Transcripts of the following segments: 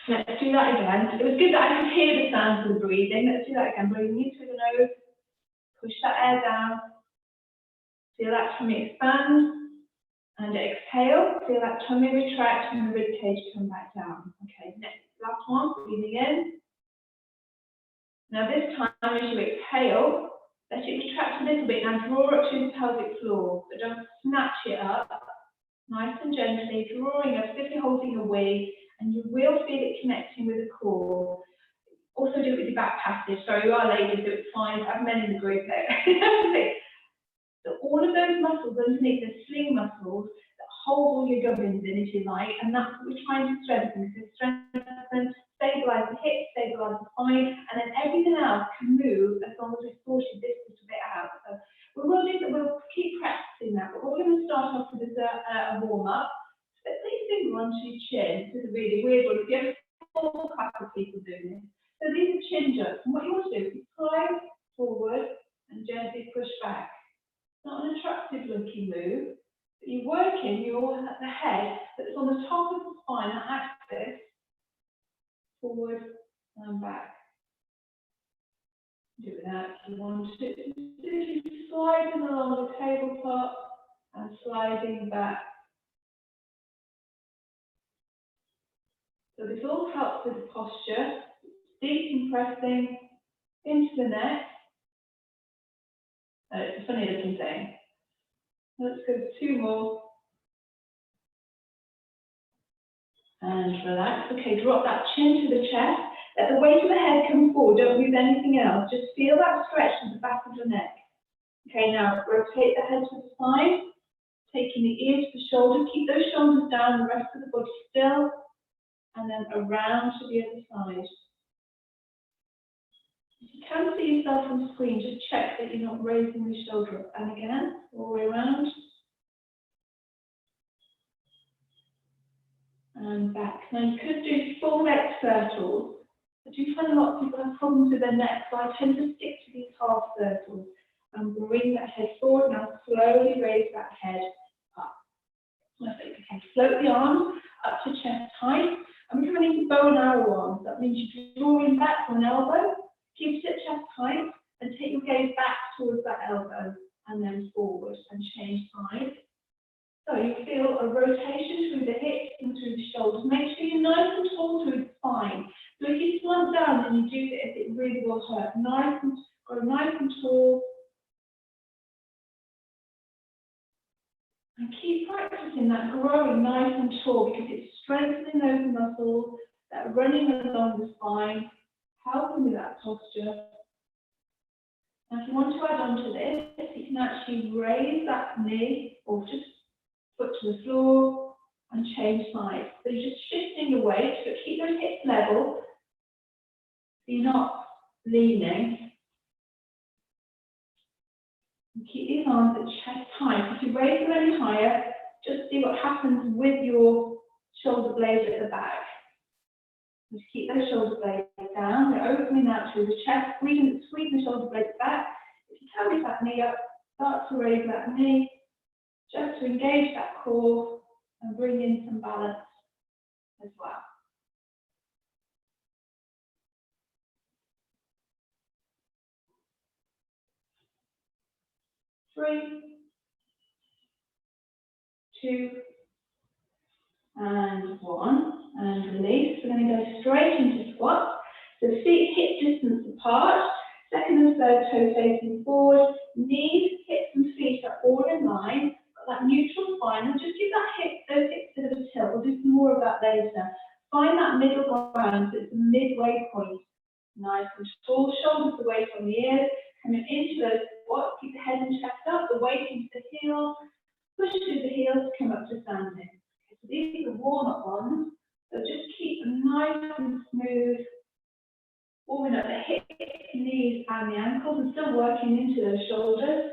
Let's do that again. It was good that I could hear the sound of the breathing. Let's do that again. Breathing in through the nose. Push that air down. Feel that tummy expand. And exhale. Feel that tummy retract and the rib cage come back down. Okay, next, last one. Breathing in. Now this time, as you exhale, let it retract a little bit. Now draw up to the pelvic floor. But don't snatch it up. Nice and gently, drawing up, simply holding away. And you will feel it connecting with the core. Also do it with your back passage. So you are ladies, do it fine. I have men in the group there. So all of those muscles underneath, the sling muscles that hold all your gubbins in, if you like, and that's what we're trying to strengthen. So strengthen, stabilize the hips, stabilize the spine, and then everything else can move as long as we sorted this little bit out. So we will do that. We'll keep practicing that, but we're going to start off with a warm up. Put these fingers onto your chin. This is a really weird one. If you have a full class of people doing this. So these are chin jumps. And what you want to do is slide forward and gently push back. Not an attractive looking move, but you're working the head that's on the top of the spine, that axis, forward and back. Do that if you want to. Sliding along the tabletop and sliding back. So this all helps with the posture, decompressing into the neck. It's a funny looking thing. Let's go 2 more. And relax. Okay, drop that chin to the chest. Let the weight of the head come forward. Don't move anything else. Just feel that stretch at the back of the neck. Okay, now rotate the head to the side. Taking the ear to the shoulder. Keep those shoulders down, the rest of the body still. And then around to the other side. If you can see yourself on the screen, just check that you're not raising the shoulder up. And again, all the way around. And back. Now you could do full neck circles. I do find a lot of people have problems with their neck, so I tend to stick to these half circles. And bring that head forward. Now slowly raise that head up. Perfect. Okay, float the arms up to chest height. And we're coming into bow and arrow arms. That means you're drawing back from an elbow. Keep it chest height and take your gaze back towards that elbow and then forward and change sides. So you feel a rotation through the hips and through the shoulders. Make sure you're nice and tall through the spine. So if you slump down and you do this, it really will hurt. Go nice and tall. And keep practicing that growing nice and tall because it's strengthening those muscles that are running along the spine. Helping with that posture. Now, if you want to add on to this, you can actually raise that knee or just foot to the floor and change sides. So you're just shifting your weight, but keep those hips level. So you're not leaning. And keep these arms at chest height. If you raise them any higher, just see what happens with your shoulder blades at the back. Just keep those shoulder blades down. They're opening out through the chest, squeeze the shoulder blades back. If you can lift that knee up, start to raise that knee, just to engage that core and bring in some balance as well. 3, 2, and 1, and release. We're going to go straight into squat. So feet hip distance apart, second and third toe facing forward, knees, hips and feet are all in line. Got that neutral spine, and just give those hips a bit of a tilt. We'll do some more of that later. Find that middle ground, so it's the midway point. Nice and tall, shoulders away from the ears, coming into those squats, keep the head and chest up, the weight into the heels, push through the heels, come up to standing. So these are the warm-up ones, so just keep them nice and smooth, warming up the hips, knees and the ankles, and still working into those shoulders.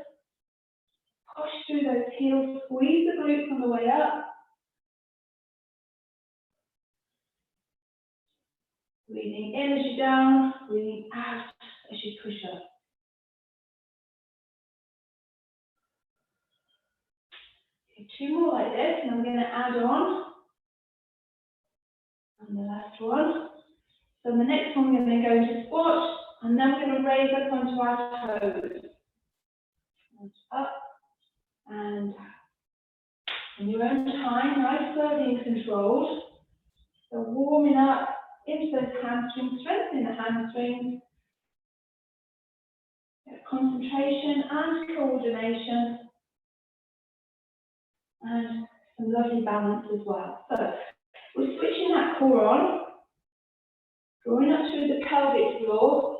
Push through those heels, squeeze the glutes on the way up. Breathing in as you down, breathing out as you push up. Okay, 2 more like this, and I'm going to add on And the last one. So the next one, we're going to go into squat, and then we're going to raise up onto our toes. And up, and in your own time, nice, slowly and controlled. So warming up into those hamstrings, strengthening the hamstrings. Concentration and coordination. And some lovely balance as well. So we're switching that core on. Drawing up through the pelvic floor.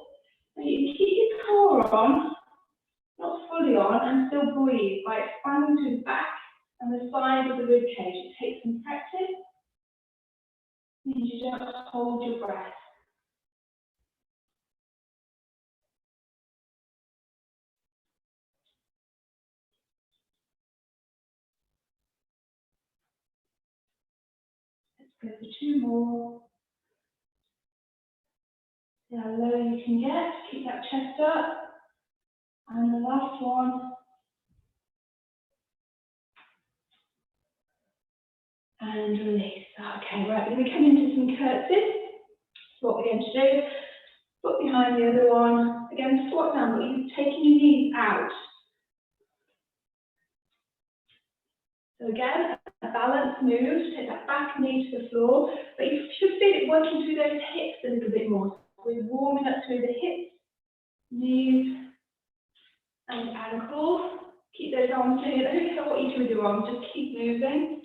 So you can keep your core on, not fully on, and still breathe by expanding to the back and the side of the rib cage. It takes some practice. It means you don't hold your breath. Let's go for 2 more. See how low you can get. Keep that chest up. And the last one. And release. Okay, right, we're going to come into some curtsies. So what we're going to do, foot behind the other one. Again, squat down, but you're taking your knees out. So again, a balance move, take that back knee to the floor, but you should feel it working through those hips a little bit more. So we're warming up through the hips, knees, and ankles. Keep those arms in. I don't care what you do with your arms, just keep moving.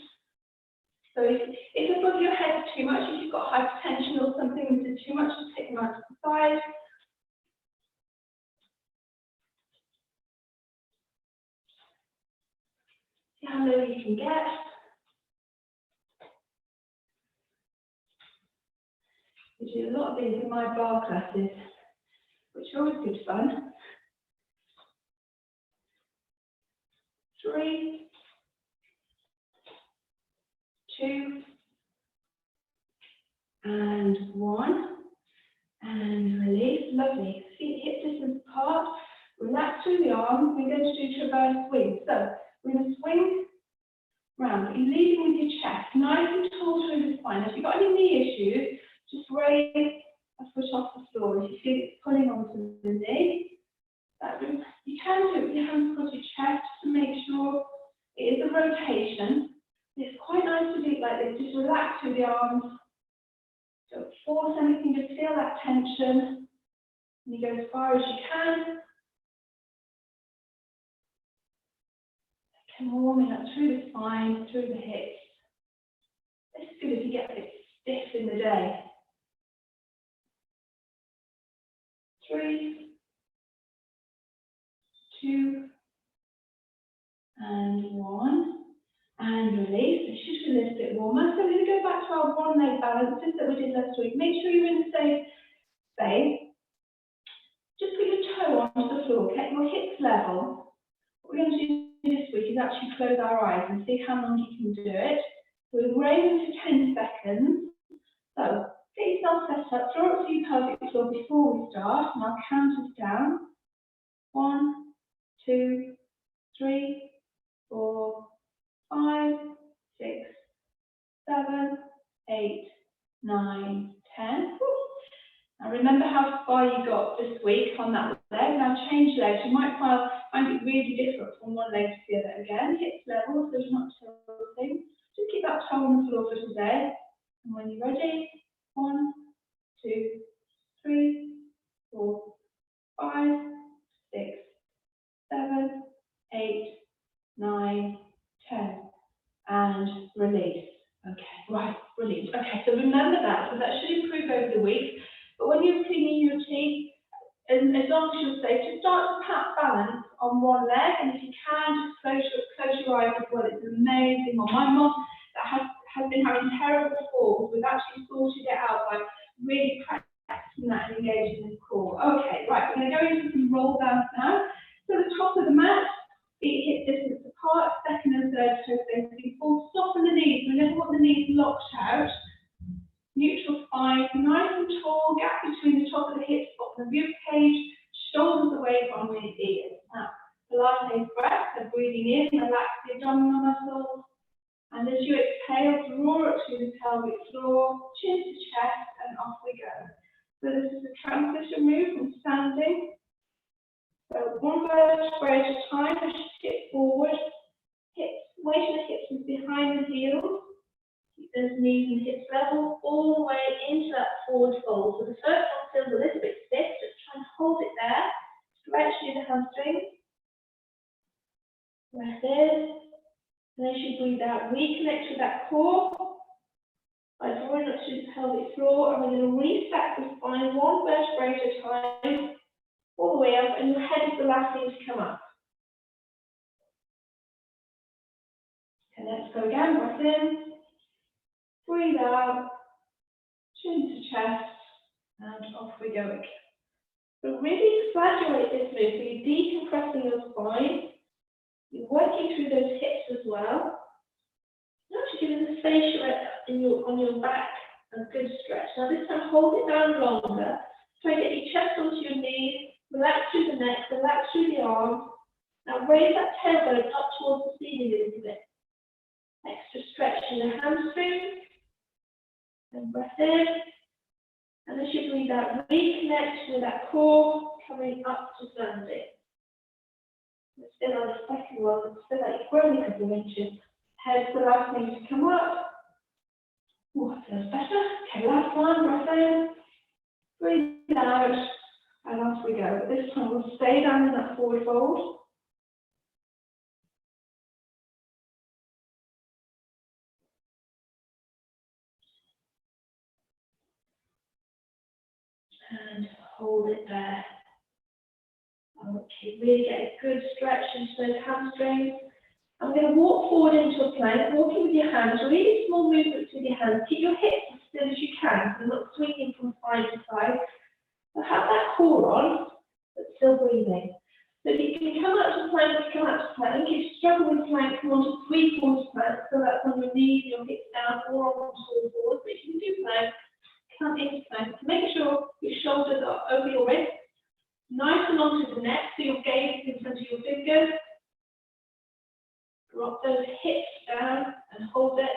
So if above your head too much, if you've got hypertension or something, this is too much, just take them out to the side. See how low you can get. We do a lot of these in my bar classes, which are always good fun. 3, 2, and 1, and release. Lovely. Feet hip distance apart. Relax through the arms. We're going to do traverse swing. So we're going to swing round. You're leading with your chest, nice and tall through the spine. If you've got any knee issues, just raise a foot off the floor. If you feel it's pulling onto the knee, you can do it with your hands across your chest to make sure it is a rotation. It's quite nice to do it like this. Just relax through the arms. Don't force anything, just feel that tension. And you go as far as you can. Again, warming up through the spine, through the hips. It's good if you get a bit stiff in the day. 3, 2, and 1. And release. It should feel a little bit warmer. So we're going to go back to our one leg balances that we did last week. Make sure you're in the safe space. Just put your toe onto the floor, keep your hips level. What we're going to do this week is actually close our eyes and see how long you can do it. So we're aiming for 10 seconds. So get yourself set up, draw up to your pelvic floor before we start, and I'll count us down. 1, 2, 3, 4, 5, 6, 7, 8, 9, 10. Now remember how far you got this week on that leg. Now change legs. You might find it really different from one leg to the other. Again, hips level, so you're not tilting. Just keep that toe on the floor for today. And when you're ready, 1, 2, 3, 4, 5, 6, 7, 8, 9, 10. And release. Okay, right, brilliant. Okay, so remember that. So that should improve over the week. But when you're cleaning your teeth, and as long as you're safe, just start to balance on one leg. And if you can, just close your eyes as well. It's amazing. Well, my mum that has been having terrible falls, we've actually sorted it out by really practicing that and engaging the core. Okay, right, we're going to go into some roll downs now. So the top of the mat, feet hip distance apart, second and third toe facing forward. Soften the knees. We never want the knees locked out. Neutral spine, nice and tall, gap between the top of the hips, bottom of the rib cage, shoulders away from the ears. Now, Pilates breath, so breathing in, relax the abdominal muscles. And as you exhale, exhale, draw up through the pelvic floor, chin to chest, and off we go. So this is a transition move from standing. So one vertebrae at a time, push hip forward, hips, weight of the hips is behind the heels. Keep those knees and hips level all the way into that forward fold. So the first one feels a little bit stiff, just try and hold it there. Stretch through the hamstrings. Breath in. And as you breathe out, reconnect with that core by drawing up through the pelvic floor. And we're going to restack the spine one vertebrae at a time, all the way up, and your head is the last thing to come up. And let's go again. Breath in. Breathe out. Chin to chest. And off we go again. So really flagellate this move. So you're decompressing your spine. You're working through those hips as well. You're actually giving the fascia on your back a good stretch. Now this time hold it down longer. Try to get your chest onto your knees. Relax through the neck. Relax through the arms. Now raise that tailbone up towards the ceiling a little bit. Extra stretch in the hamstrings. And breath in. And as you breathe out, reconnect with that core coming up to standing. Let's still on the second one, so that you've grown a couple of inches. Head's the last thing to come up. Oh, that feels better. Okay, last one, breath in. Breathe out, and off we go. This time we'll stay down in that forward fold. And hold it there. Okay, really get a good stretch into those hamstrings. I'm going to walk forward into a plank, walking with your hands, really small movements with your hands. Keep your hips as still as you can, so not swinging from side to side. So have that core on, but still breathing. So if you can come out to plank, come out to plank. If you struggle with plank, come on to three-quarter plank, so that's on your knees, your hips down, or on all fours. But if you can do plank, come into plank. Make sure your shoulders are over your wrists. Nice and onto the neck, so your gaze is in front of your fingers. Drop those hips down and hold it.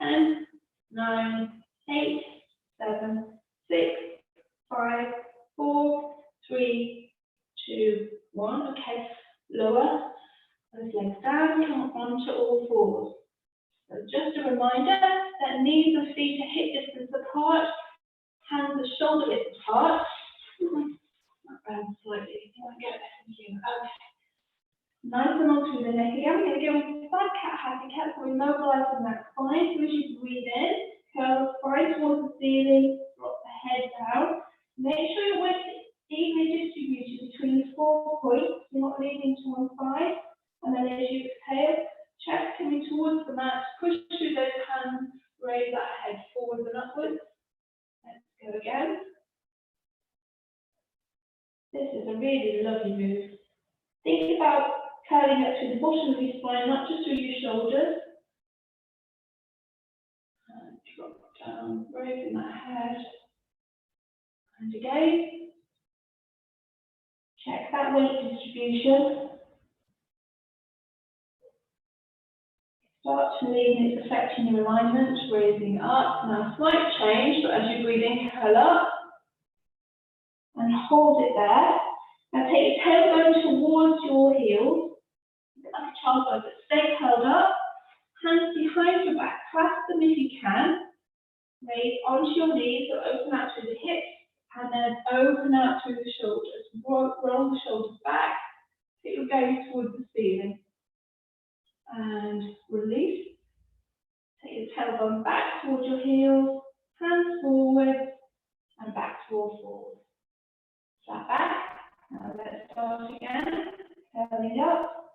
10, 9, 8, 7, 6, 5, 4, 3, 2, 1. Okay, lower those legs down, come onto all fours. So just a reminder that knees and feet are hip distance apart, hands are shoulder width apart. Slightly. You want to get it back into you. Okay. Nice and on through the neck again. We're going to go into side cat, happy cat. So we're mobilizing that spine. So as you breathe in, curl the spine towards the ceiling, drop the head down. Make sure your weight is evenly distributed between the 4 points. You're not leaning to one side. And then as you exhale, chest coming towards the mat, push through those hands, raise that head forwards and upwards. Let's go again. This is a really lovely move. Think about curling up through the bottom of your spine, not just through your shoulders. And drop down, raising that head. And again. Check that weight distribution. Start to lean, it's affecting your alignment, raising up. Now slight change, but as you breathe in, curl up. And hold it there. Now take your tailbone towards your heels. Like a child pose, but stay curled up. Hands behind your back. Clasp them if you can. Raise onto your knees, so open out through the hips. And then open out through the shoulders. Roll the shoulders back. Get your gaze towards the ceiling. And release. Take your tailbone back towards your heels. Hands forward. And back to all fours. Flat back. Now let's start again. Curling up.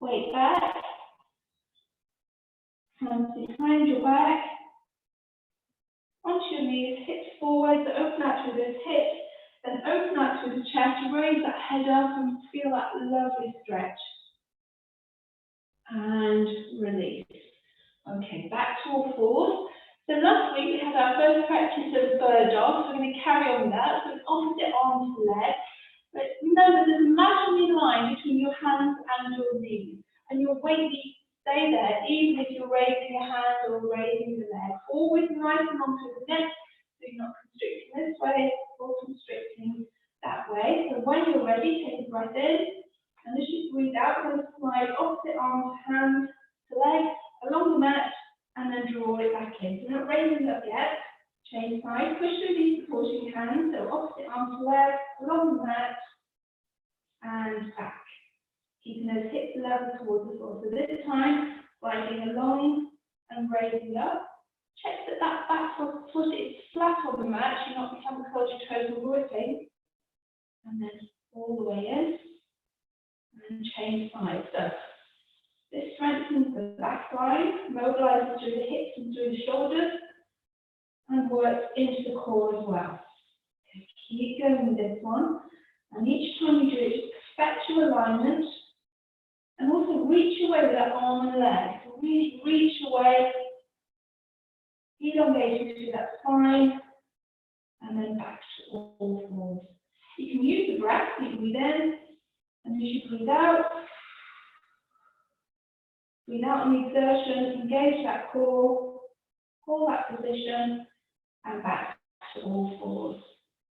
Weight back. Hands behind your back. Onto your knees, hips forward. So open out through those hips. Then open out through the chest. Raise that head up and feel that lovely stretch. And release. Okay, back to all fours. So last week we had our first practice of bird dog, so we're going to carry on with that. So it's opposite arm to leg. But remember, there's a imaginary line between your hands and your knees. And your weight needs to stay there, even even if you're raising your hand or raising the leg, always nice and long through the neck, so you're not constricting this way or constricting that way. So when you're ready, take a breath in, and as you breathe out, we're going to slide opposite arm to hand to leg along the mat, and then draw it back in. So we're not raising it up yet. Change side, push through these supporting hands, so opposite arm to leg, along the mat, and back. Keeping those hips level towards the floor. So this time, sliding along and raising up. Check that that back foot is flat on the mat. You're not becoming curled your toes or gripping. And then all the way in. And change sides. So this strengthens the back line, mobilizes through the hips and through the shoulders, and works into the core as well. Okay, keep going with this one. And each time you do it, just perfect your alignment. And also reach away with that arm and leg. So really reach away, elongating through that spine, and then back to all fours. You can use the breath, you breathe in, and as you breathe out on the exertion, engage that core, hold that position, and back to all fours.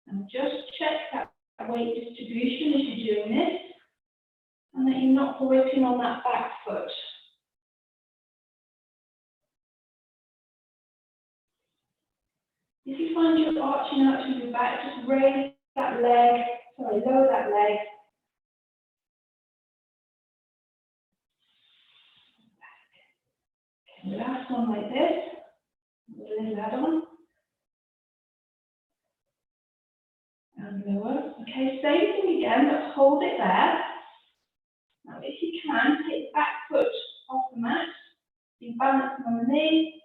And just check that weight distribution as you're doing this, and that you're not gripping on that back foot. If you find you're arching out to your back, just raise that leg, lower that leg. Okay, last one like this. We'll lay that on. And lower. Okay, same thing again, but hold it there. Now, if you can, take the back foot off the mat, be balancing on the knee,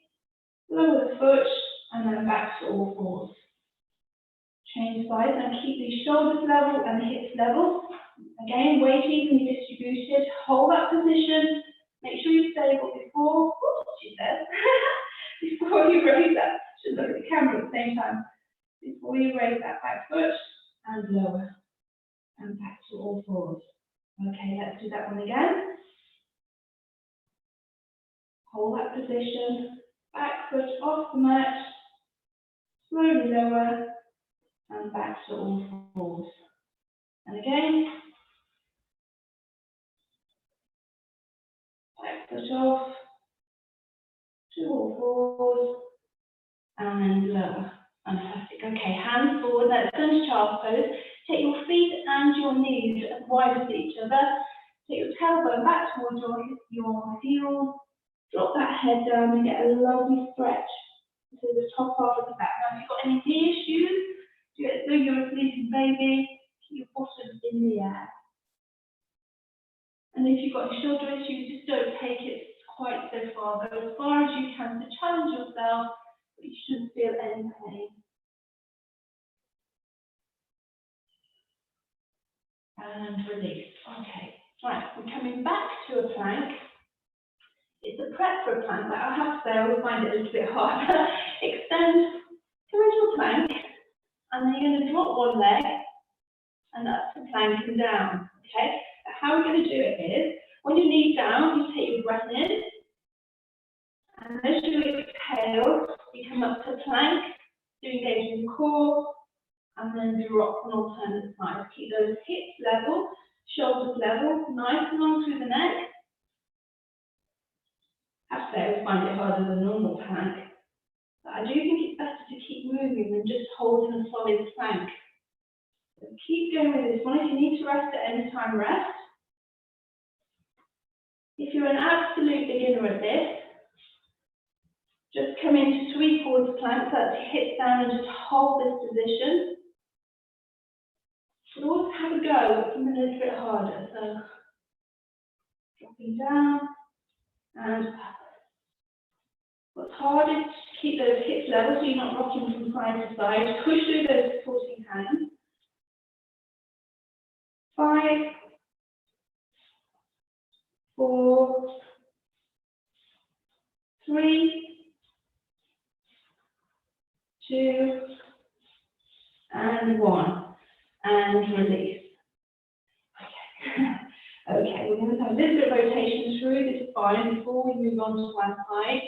lower the foot, and then back to all fours. Change sides and keep the shoulders level and the hips level. Again, weight evenly distributed. Hold that position. Make sure you're stable before, she says, before you raise that. Should look at the camera at the same time. Before you raise that back foot and lower and back to all fours. Okay, let's do that one again. Hold that position, back foot off the mat, slowly lower, and back to all fours. And again, back foot off, to all fours, and lower. Fantastic. Okay, hands forward, let's go to child's pose. Take your feet and your knees as wide as each other. Take your tailbone back towards your heels. Drop that head down and get a lovely stretch to the top part of the back. Now, if you've got any knee issues, do it as though you're a sleeping baby. Keep your bottom in the air. And if you've got any shoulder issues, just don't take it quite so far. Go as far as you can to challenge yourself, but you shouldn't feel any pain. And release. Okay. Right, we're coming back to a plank. It's a prep for a plank, but I have to say I always find it a little bit hard. Extend to a plank, and then you're going to drop one leg, and that's the plank and down. Okay? Now, how we're going to do it is, when you knee down, you take your breath in, and as you exhale, you come up to plank, so engage in the core, and then drop on alternate sides. Keep those hips level, shoulders level, nice and long through the neck. I have to say, I always find it harder than normal plank. But I do think it's better to keep moving than just holding a solid plank. So keep going with this one. If you need to rest at any time, rest. If you're an absolute beginner at this, just come into 3/4 plank, so that's your hips down and just hold this position. But always have a go with something a little bit harder. So dropping down and up. What's hard is to keep those hips level so you're not rocking from side to side. Push through those supporting hands. 5, 4, 3, 2, and 1. And release. Okay. Okay, we're going to have a little bit of rotation through this spine before we move on to one side.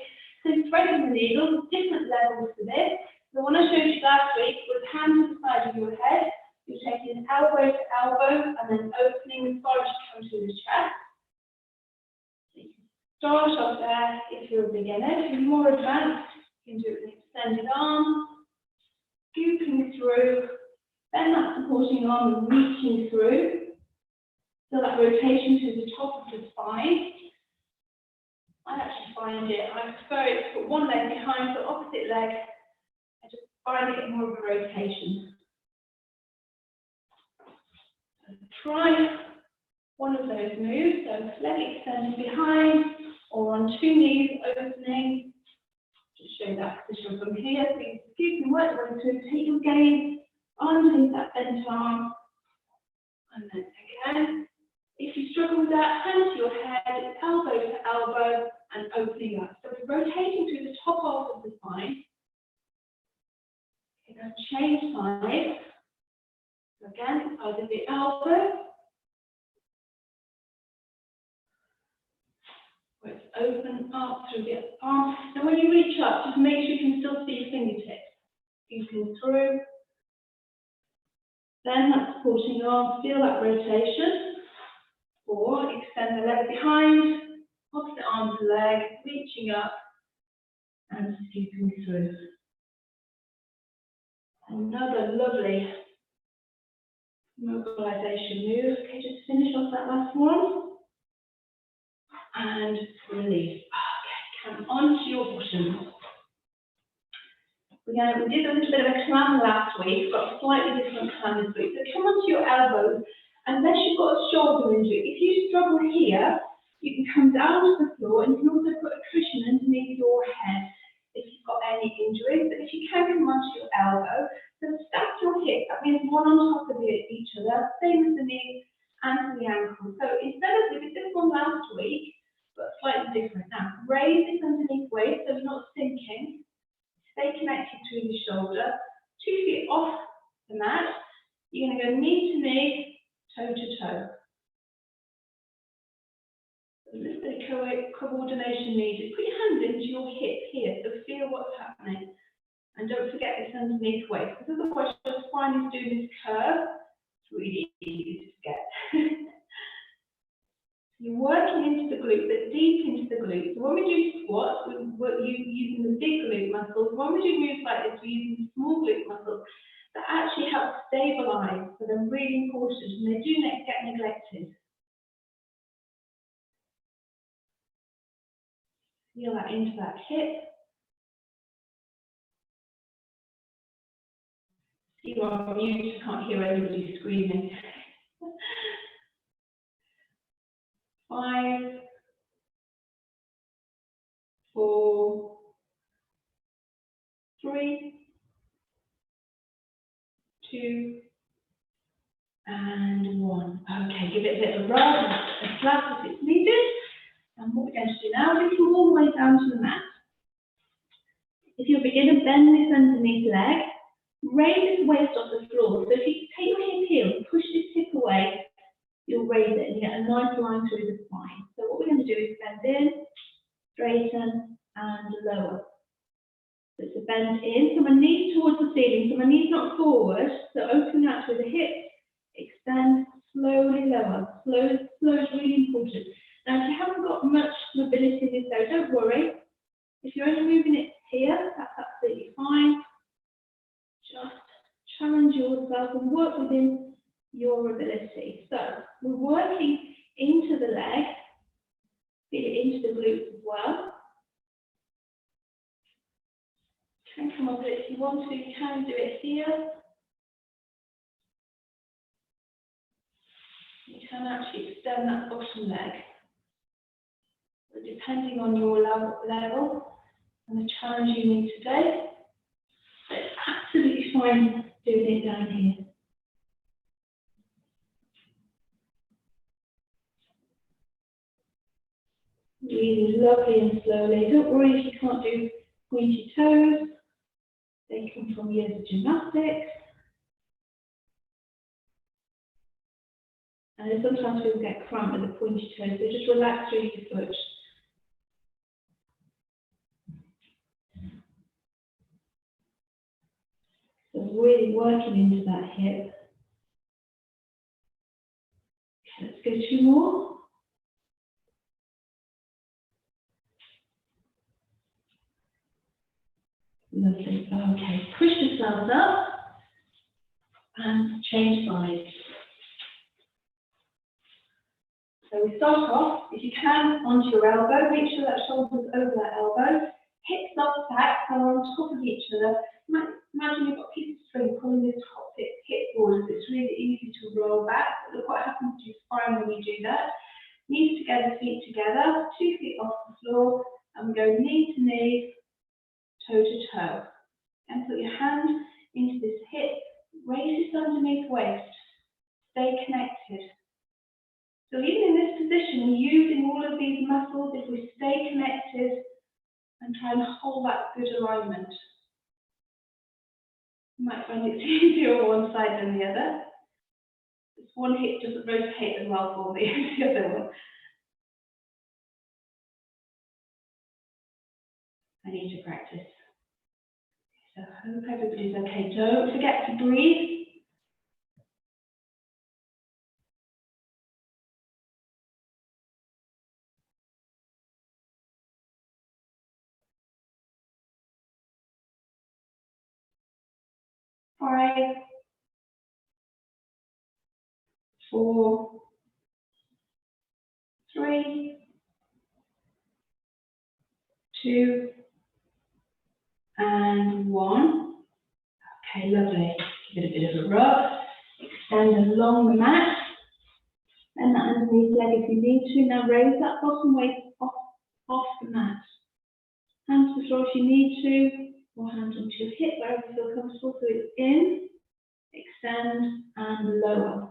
So threading the needle, different levels for this. The one I showed you last week was hand to the side of your head. You're taking elbow to elbow and then opening as far as you come to the chest. So you can start off there if you're a beginner. If you're more advanced, you can do it with an extended arm, scooping through, then that supporting arm reaching through. So that rotation to the top of the spine. I actually find it, I prefer it to put one leg behind the opposite leg. I just find it more of a rotation. So try one of those moves, so leg extended behind or on two knees opening. Just show that position from here. So you can work the way through, take your gaze underneath that bent arm. And then again, if you struggle with that, hand to your head, elbow to elbow, and opening up. So we're rotating through the top half of the spine. Okay, now change sides. So again, either the elbow, where it's open up through the arm. And when you reach up, just make sure you can still see your fingertips. Scooping through. Then that supporting arm, feel that rotation. Or extend the leg behind, opposite arm to leg, reaching up and scooping through. Another lovely mobilization move. Okay, just finish off that last one. And release. Okay, come on to your bottom. We did a little bit of a climb last week, got a slightly different climb this week. So come onto your elbows. Unless you've got a shoulder injury, if you struggle here, you can come down to the floor and you can also put a cushion underneath your head if you've got any injuries. But if you can come onto your elbow, so stack your hips, that means one on top of each other, same as the knee and the ankle. So instead of, we did this one last week, but slightly different. Now, raise this underneath weight so you're not sinking. Stay connected to the shoulder, 2 feet off the mat. You're going to go knee to knee, toe to toe. A little bit of coordination needed. Put your hands into your hip here, so feel what's happening. And don't forget this underneath weight, because otherwise your spine is doing this curve. It's really easy to forget. You're working into the glute, but deep into the glute. So when we do squats, we're using the big glute muscles. When we do moves like this, we're using the small glute muscles. That actually helps stabilize, so they're really important, and they do get neglected. Feel that into that hip. You are mute, I can't hear anybody screaming. 5, 4, 3, 2, and 1. Okay, give it a bit of a rub, a slap if it's needed. And what we're going to do now is come all the way down to the mat. If you're a beginner, bend this underneath leg, raise this waist off the floor. So if you take your hip heel and push this hip away, you'll raise it and you get a nice line through the spine. So what we're going to do is bend in, straighten, and lower. So it's a bend in, so my knees towards the ceiling, so my knees not forward, so open out through the hips, extend, slowly lower. Slow is really important. Now, if you haven't got much mobility in this area, don't worry. If you're only moving it here, that's absolutely fine. Just challenge yourself and work within your ability. So, we're working into the leg, feel it into the glutes as well. You can come up with it if you want to, you can do it here. You can actually extend that bottom leg. But depending on your level and the challenge you need today, it's absolutely fine doing it down here. Really lovely and slowly. Don't worry if you can't do pointy toes. They come from years of gymnastics. And sometimes people get cramp with the pointy toes, so just relax through your foot. really working into that hip. Okay, let's go 2 more. Lovely. Okay, push yourselves up and change sides. So we start off, if you can, onto your elbow. Make sure that shoulder's over that elbow. Hips not stacked, so on top of each other. Imagine you've got a piece of string pulling the top hip forward. It's really easy to roll back. But look what happens to your spine when you do that. Knees together, feet together, 2 feet off the floor, and we go knee to knee, toe to toe. And put your hand into this hip, raise this underneath waist, stay connected. So even in this position, using all of these muscles, if we stay connected and try and hold that good alignment. You might find it's easier on one side than the other. This one hip doesn't rotate as well for me as the other one. I need to practice. So I hope everybody's okay. Don't forget to breathe. Five, 4, 3, 2, and 1. Okay, lovely. Give it a bit of a rub. Extend along the mat. And that underneath leg if you need to. Now raise that bottom weight off the mat. Hands to the floor if you need to, or hands onto your hip wherever you feel comfortable. So it's in, extend, and lower.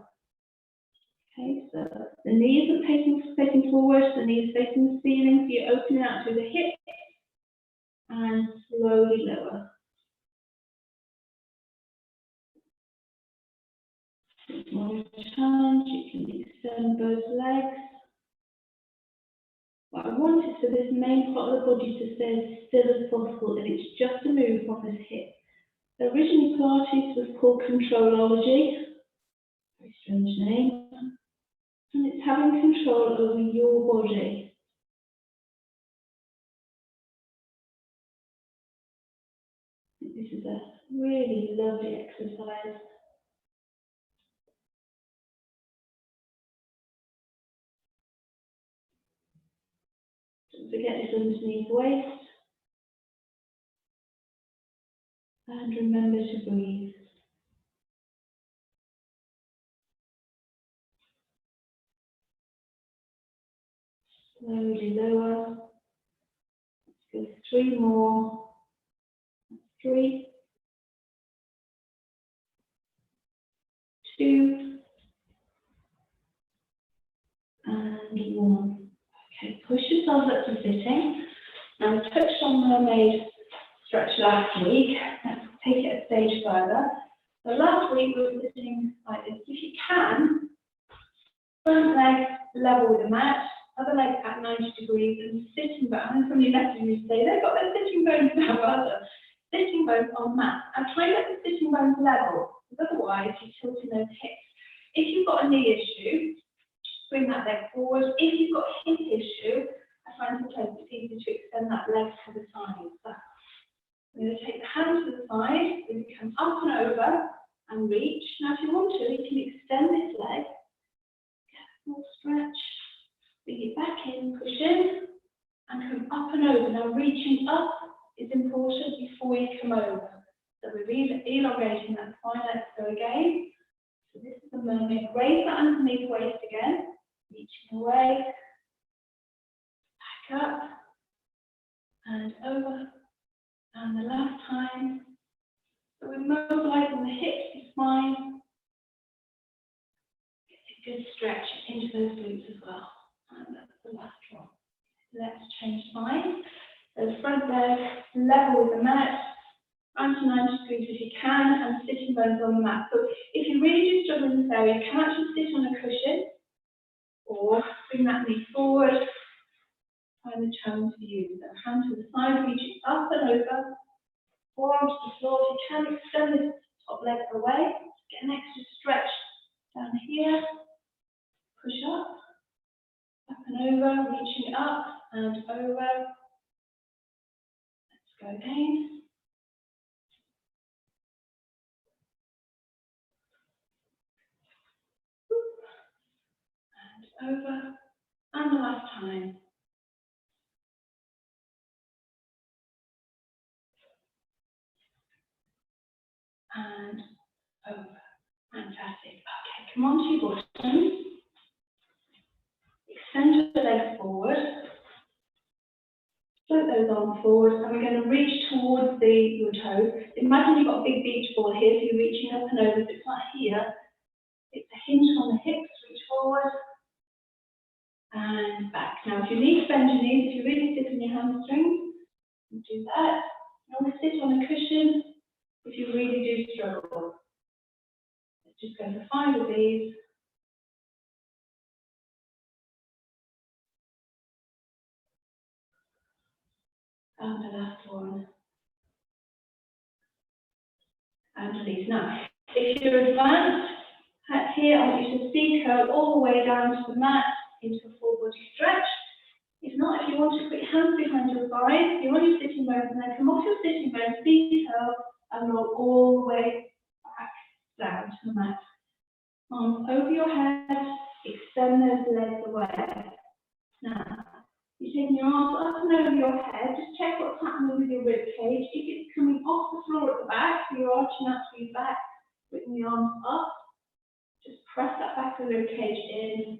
Okay, so the knees are facing forward, the knees facing the ceiling, so you're opening out through the hip, and slowly lower. More challenge, you can extend both legs. What I want is for this main part of the body to stay as still as possible, and it's just a move from his hip. So originally Pilates was called controlology, very strange name, and it's having control over your body. This is a really lovely exercise. Don't forget this underneath waist. And remember to breathe. Slowly lower. Let's go 3 more. 3, 2, and 1. Okay, push yourselves up to sitting. Now, we touched on mermaid stretch last week. Let's take it a stage further. So last week we were sitting like this. If you can, front leg level with the mat, other leg at 90 degrees, and sitting bones. And somebody messaged me to say they've got their sitting bones now, well, sitting bones on mat. And try and get the sitting bones level, because otherwise you're tilting those hips. If you've got a knee issue, bring that leg forward. If you've got a hip issue, I find sometimes it's easy to extend that leg to the side. So I'm going to take the hand to the side, then you come up and over and reach. Now if you want to, you can extend this leg, get a small stretch, bring it back in, push in, and come up and over. Now reaching up is important before you come over. So we're elongating that spine. Let's go again. So this is the mermaid. Raise that underneath waist again, reaching away, back up, and over. And the last time. So we're mobilizing the hips, the spine. Get a good stretch into those glutes as well. And that's the last one. Let's change spine. So the front leg level with the mat, round to 90 degrees if you can, and sitting bones on the mat. So if you really do struggle in this area, you can actually sit on a cushion or bring that knee forward. Find the challenge for you. So hand to the side, reaching up and over, forearms to the floor. If you can, extend this top leg away. Get an extra stretch down here. Push up and over, reaching up and over. Let's go again. And over. And the last time. And over. Fantastic. Okay, come on to your bottom. Extend your legs forward. Float those arms forward, and we're going to reach towards your toes. Imagine you've got a big beach ball here, so you're reaching up and over. So it's not here. It's a hinge on the hips. Reach forward and back. Now, if you need to bend your knees, if you really sit on your hamstrings, you do that. You always sit on a cushion if you really do struggle. Let's just go for 5 of these. And the last one. And release. Now, if you're advanced, here I want you to C-curl all the way down to the mat into a full body stretch. If not, if you want to put your hands behind your thighs, you're on your sitting bones, and then come off your sitting bones, C-curl, and roll all the way back down to the mat. Arms over your head, extend those legs away. Now, you're taking your arms up and over your head. Just check what's happening with your rib cage. If it's coming off the floor at the back, so you're arching out to your back, putting the arms up, just press that back of the rib cage in.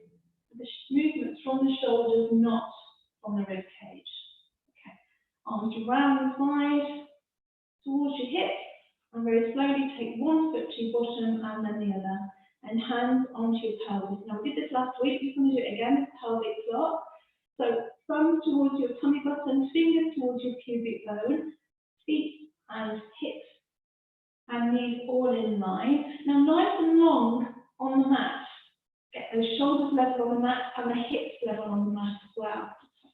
The movements from the shoulders, not from the rib cage. Okay. Arms around the side, towards your hips, and very slowly take one foot to your bottom and then the other. And hands onto your pelvis. Now, we did this last week. We're going to do it again. Pelvic floor. So, thumbs towards your tummy button, fingers towards your pubic bone, feet and hips and knees all in line. Now, nice and long on the mat. Get those shoulders level on the mat and the hips level on the mat as well.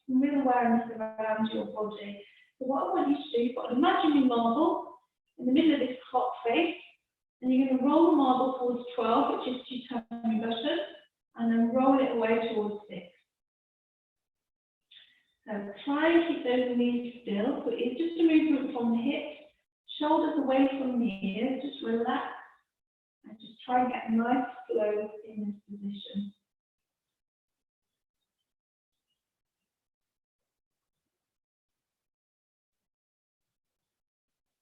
Some real awareness around your body. So, what I want you to do, you've got an imaginary marble in the middle of this clock face. And you're going to roll the marble towards 12, which is your tummy button, and then roll it away towards 6. So try and keep those knees still. So it's just a movement from the hips, shoulders away from the ears, just relax, and just try and get a nice flow in this position.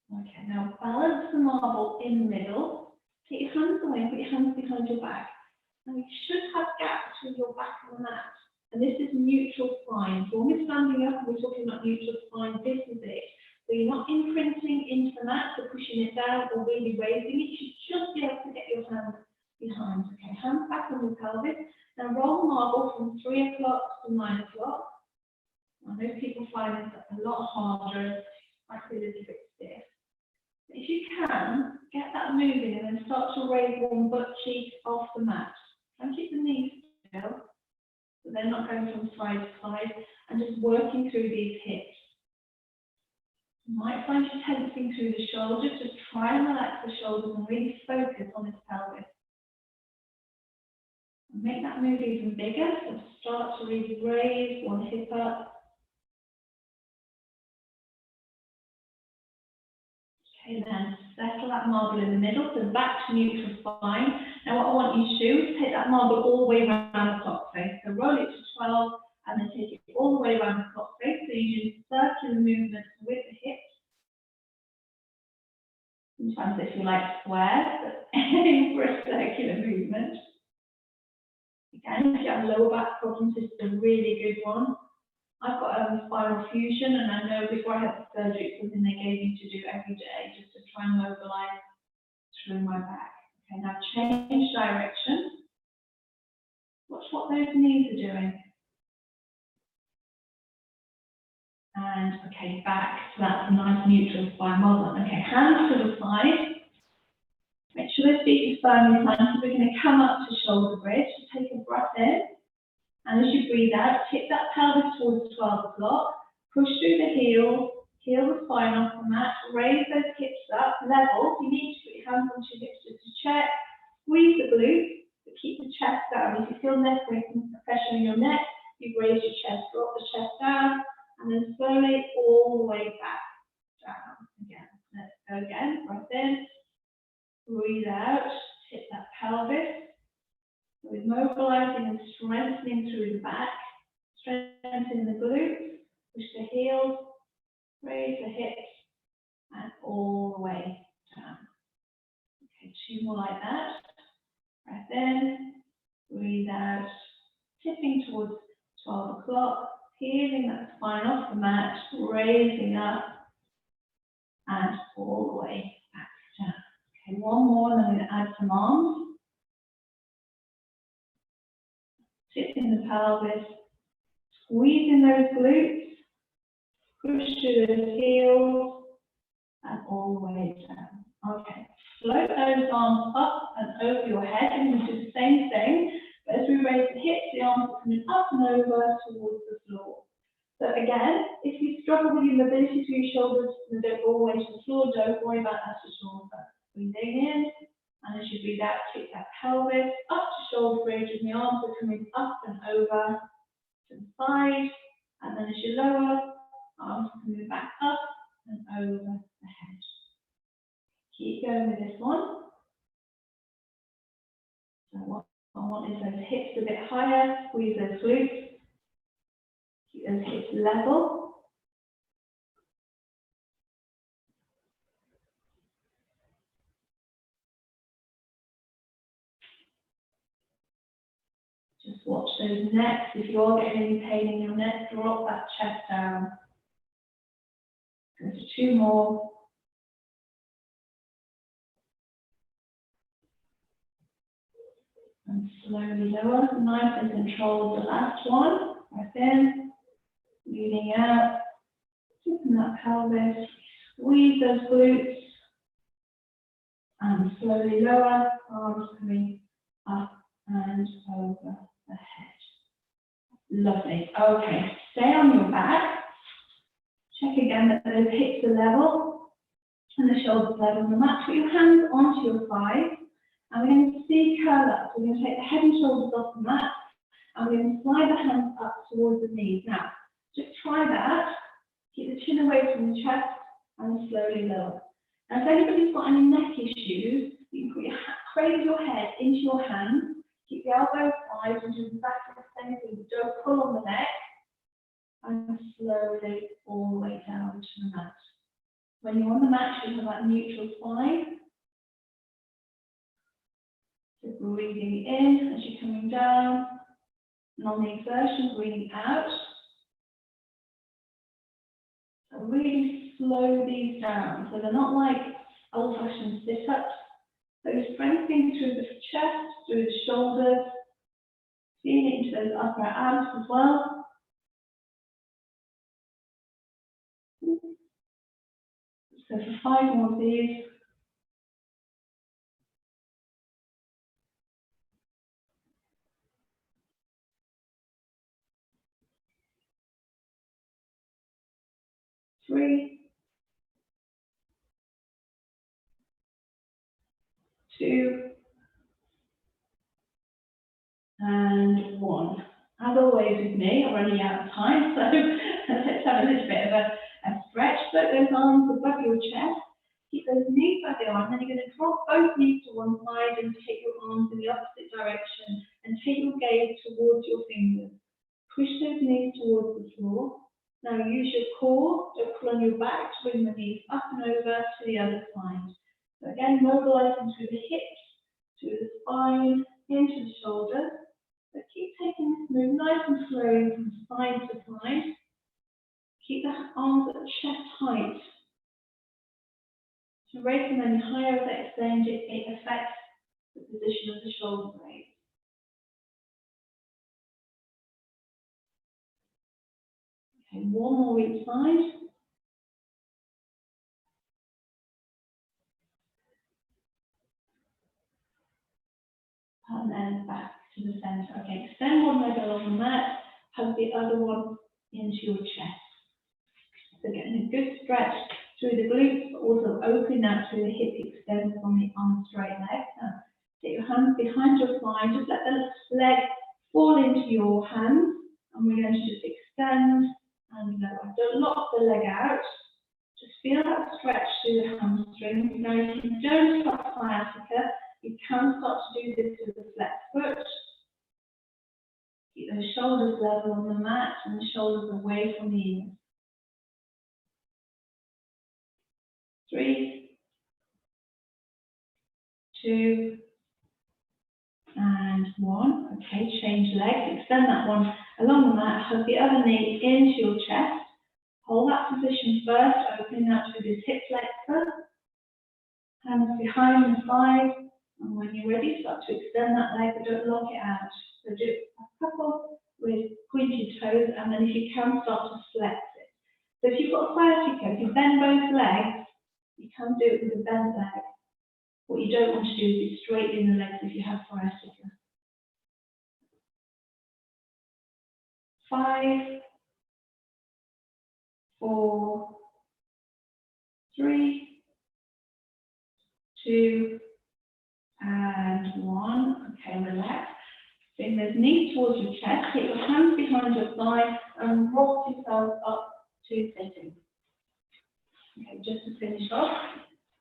Okay, now balance the marble in the middle. Take your hands away and put your hands behind your back. Now you should have gaps between your back and the mat. And this is neutral spine. So when we're standing up and we're talking about neutral spine, this is it. So you're not imprinting into the mat or pushing it down or really raising it. You should just be able to get your hands behind. Okay, hands back on the pelvis. Now roll the marble from 3 o'clock to 9 o'clock. I know people find this a lot harder. I feel a little bit stiff. If you can, get that moving and then start to raise one butt cheek off the mat. And keep the knees still, so they're not going from side to side, and just working through these hips. You might find you tensing through the shoulders. Just try and relax the shoulders and really focus on this pelvis. And make that move even bigger, so start to really raise one hip up. Okay, then settle that marble in the middle, so back to neutral spine. Now what I want you to do is take that marble all the way around the clock face. So roll it to 12 and then take it all the way around the clock face. So you do circular movements with the hips. Sometimes they feel like squares, but aim for a circular movement. Again, if you have lower back problems, this is a really good one. I've got spinal fusion, and I know before I had the surgery, it's something they gave me to do every day just to try and mobilize through my back. Okay, now change direction. Watch what those knees are doing. And okay, back. So that's a nice neutral spine. Well done. Okay, hands to the side. Make sure those feet are firmly planted. We're going to come up to shoulder bridge. Take a breath in. And as you breathe out, tip that pelvis towards 12 o'clock, push through the heel the spine off the mat, raise those hips up, level. You need to put your hands onto slowly all the way back down again. Let's go again. Breath in, breathe out, hit that pelvis. So we're mobilizing and strengthening through the back, strengthening the glutes, push the heels, raise the hips, and all the way down. Okay, 2 more like that. Breath in, breathe out, tipping towards 12 o'clock, peeling that spine off the mat, raising up, and all the way back down. Okay, 1 more, and I'm going to add some arms. Tipping the pelvis, squeezing those glutes, push through those heels, and all the way down. Okay, float those arms up and over your head, and we'll do the same thing, but as we raise the hips, the arms are coming up and over towards the floor. So again, if you struggle with your mobility through your shoulders and don't go all the way to the floor, don't worry about that at all. Breathing in, and as you breathe out, kick that pelvis up to shoulder bridge, and the arms are coming up and over to the side. And then as you lower, arms are coming back up and over the head. Keep going with this one. So what I want is those hips a bit higher, squeeze those glutes, keep those hips level. Just watch those necks. If you are getting any pain in your neck, drop that chest down. Go to 2 more. And slowly lower, nice and controlled. The last one. Breath in, breathing out, tipping that pelvis, squeeze those glutes, and slowly lower, arms coming up and over the head. Lovely. Okay, stay on your back. Check again that those hips are level and the shoulders level on the mat. Put your hands onto your thighs. And we're going to see curl up. We're going to take the head and shoulders off the mat, and we're going to slide the hands up towards the knees. Now, just try that. Keep the chin away from the chest and slowly lower. Now, if anybody's got any neck issues, you can put your cradle your head into your hands, keep the elbows wide and do the back of the same thing. Don't pull on the neck, and slowly all the way down to the mat. When you're on the mat, you have that neutral spine. So breathing in as you're coming down, and on the exertion, breathing out. So really slow these down. So they're not like old-fashioned sit-ups. So strengthening through the chest, through the shoulders, feeding it into those upper abs as well. So for 5 more of these. Three, 2, and 1. As always with me, I'm running out of time, so let's have a little bit of a stretch. Float those arms above your chest. Keep those knees where they are, and then you're going to drop both knees to one side and take your arms in the opposite direction and take your gaze towards your fingers. Push those knees towards the floor. Now use your core, don't pull on your back to bring the knees up and over to the other side. So again, mobilizing through the hips, through the spine, into the shoulders. But keep taking this move nice and slow from side to side. Keep the arms at chest height. To raise them any higher as I extend it, it affects the position of the shoulder blades. Okay, 1 more each side. And then back to the center. Okay, extend one leg along the mat, hug the other one into your chest. So getting a good stretch through the glutes, but also opening out through the hip extend from the straight leg. Now, get your hands behind your thigh, just let the leg fall into your hands, and we're going to just extend and lower. Don't lock the leg out. Just feel that stretch through the hamstrings. Now, if you don't start sciatica, you can start to do this with the flex foot. Keep those shoulders level on the mat and the shoulders away from the ears. 3, 2, and 1. Okay, change legs. Extend that one along the mat. Hug the other knee into your chest. Hold that position first, opening out through this hip flexor. Hands behind the side. And when you're ready, start to extend that leg, but don't lock it out. So do a couple with pointed toes, and then if you can, start to flex it. So if you've got sciatica, if you bend both legs, you can do it with a bent leg. What you don't want to do is be straightening the legs if you have sciatica. 5, 4, 3, 2, and 1. Okay, relax. Bring those knees towards your chest. Take your hands behind your thigh and rock yourself up to sitting. Okay, just to finish off,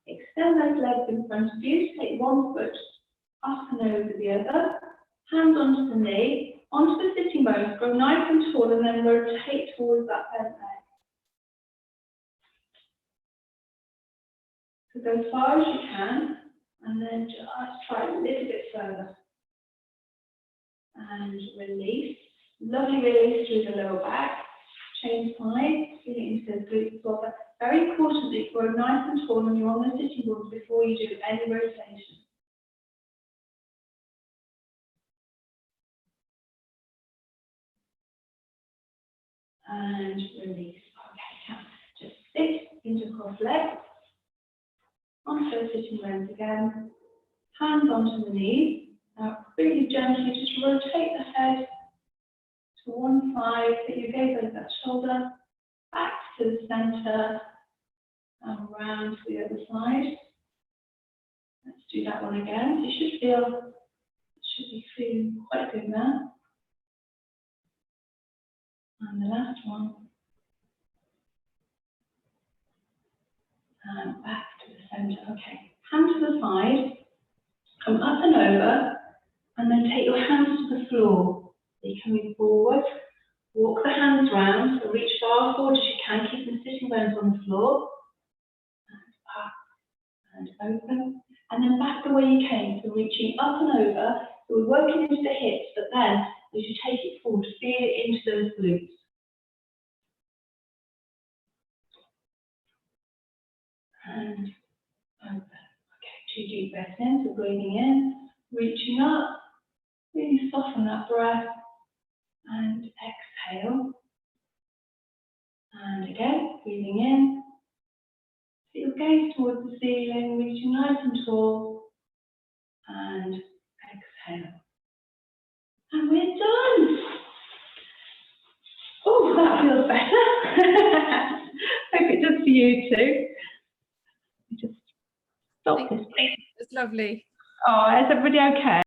extend those legs in front of you. Take one foot up and over the other. Hands onto the knee, onto the sitting bones. Grow nice and tall, and then rotate towards that bent leg. So go as far as you can, and then just try a little bit further. And release. Lovely release through the lower back. Change sides, feeling into those glutes as well. But very important that you grow nice and tall when you're on the sitting bones before you do any rotation. And release. Okay, just sit into cross legs. Onto those sitting bones again. Hands onto the knees. Now, really gently just rotate the head to one side, put your gaze over that shoulder, back to the center, and around to the other side. Let's do that one again. You should be feeling quite good now. And the last one. And back to the center. Okay, hand to the side, come up and over, and then take your hands to the floor. So you're coming forward, walk the hands round, so reach far forward as you can, keep the sitting bones on the floor. And up and open, and then back the way you came, so reaching up and over. So we're working into the hips, but then as you take it forward, feel it into those glutes. And open. Okay, 2 deep breaths in, so breathing in, reaching up, really soften that breath, and exhale. And again, breathing in, feel gaze towards the ceiling, reaching nice and tall, and exhale. And we're done. Oh, that feels better. Hope it does for you too. Just stop this, please. It's lovely. Oh, is everybody okay?